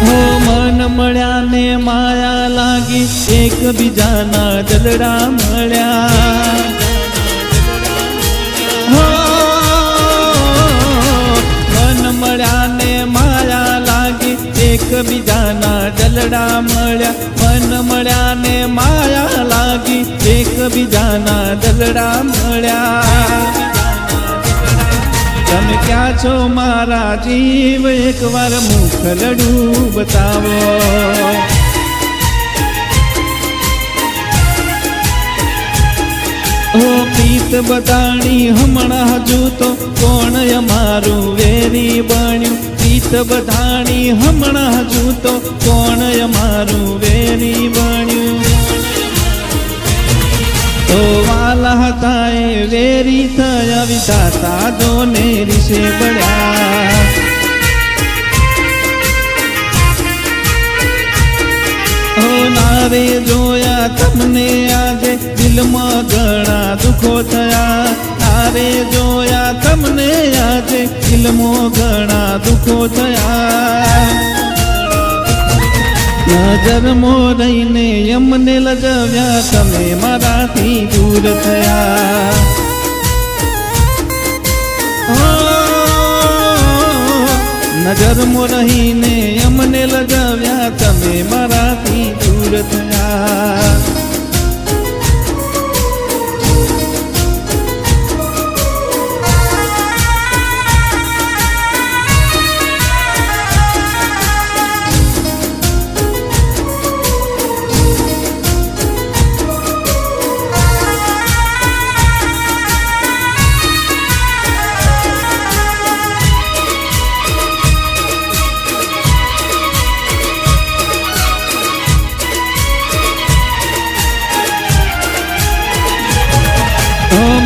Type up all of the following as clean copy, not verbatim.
હો મન મળ્યા ને માયા લાગી, એકબીજાના જલડા મળ્યા. હો મન મળ્યા ને માયા લાગી, એકબીજાના જલડા મળ્યા. મન મળ્યા ને માયા લાગી, એકબીજાના જલડા મળ્યા. તમે ક્યાં છો મારા જીવ, એકવાર મુખલડું બતાવો. ઓ પ્રીત બતાણી હમણાં હજુ તો કોણ અમારું વેરી બન્યું. પ્રીત બતાણી હમણાં હજુ તો કોણ અમારું વેરી બન્યું. તો વાલા હતા એ વેરી થયા, વિધાતા દોને રીશે પડ્યા. ઓ નારે જોયા તમને આજે, દિલમાં ઘણા દુઃખો થયા. નારે જોયા તમને આજે, દિલમાં ઘણા દુઃખો થયા. નજરમાં રહીને અમને લજવ્યા, તમે મારાથી દૂર થયા. નજરમાં રહીને અમને લજવ્યા, તમે મારાથી દૂર થયા.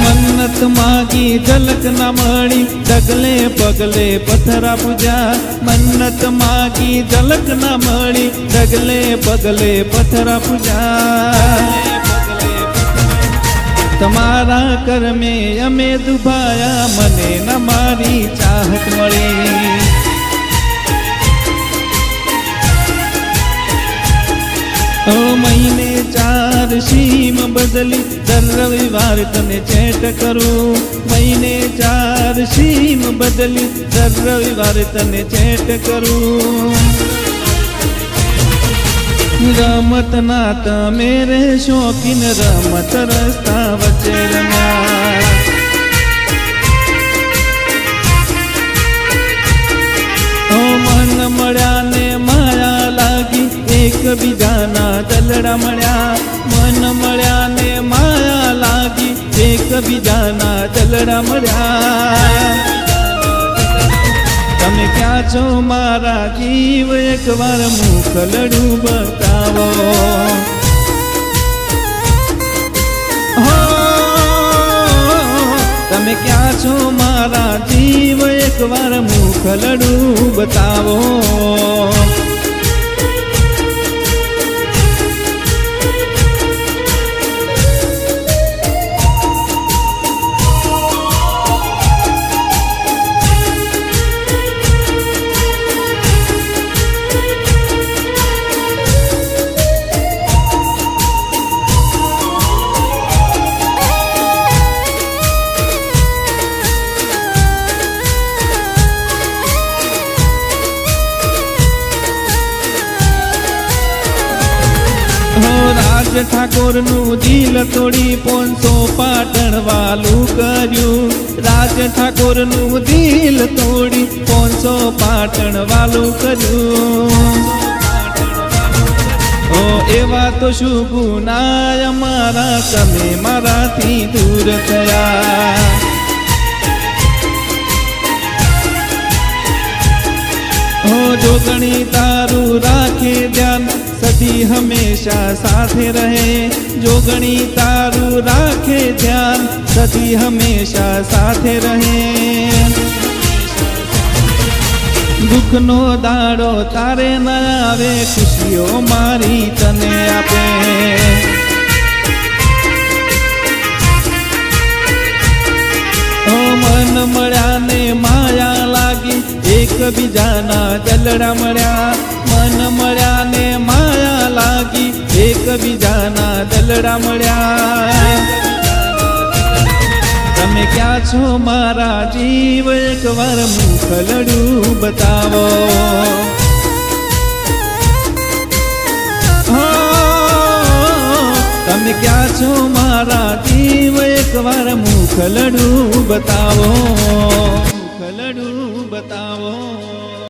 મન્નત માગી ઝલક ના મળી, ડગલે પગલે પથરા પૂજા. મન્નત માગી ઝલક ના મળી, ડગલે પગલે પથરા પૂજા. તમારા કર્મે અમે દુભાયા, મને ન મારી ચાહત મળી. ઓ મહિને 4 સીમ બદલી, દર રવિવાર તને ચેટ કરું. મહિને 4 સીમ બદલી, દર રવિવાર તને ચેટ કરું. રમત ના તમે રે શોખીન, રમત રસ્તા વચ્ચે રમ્યા. ઓ મન મળ્યા ને માયા લાગી, એકબીજાના દલડા મળ્યા. મન મળ્યા ને માયા લાગી, એકબીજાના દલડા મળ્યા. તમે ક્યાં છો મારા જીવ, એકવાર મુખલડું બતાવો. હો તમે ક્યાં છો મારા જીવ, એકવાર મુખલડું બતાવો. રાજ ઠાકોર નું દિલ તોડી 500 પાટણ વાલું કર્યું. રાજ ઠાકોર નું દિલ તોડી 500 પાટણ વાલું કર્યું. ઓ એવા તો શું ગુના અમારા, તમે મારાથી દૂર થયા. ઓ જોગણી તારું રાખે ધ્યાન, સદી હંમેશા સાથે રહે. જોગણી તારું રાખે ધ્યાન, સદી હંમેશા સાથે રહે. દુઃખનો દાડો તારે ન આવે, ખુશીઓ મારી તને આપે. ઓ મન મળ્યા ને માયા લાગી, એકબીજાના દલડા મળ્યા. મળ્યા ને માયા લાગી એકબીજાના દલડા મળ્યા તમે ક્યાં છો મારા જીવ એકવાર મુખલડું બતાવો તમે ક્યાં છો મારા જીવ એકવાર મુખલડું બતાવો મુખલડું બતાવો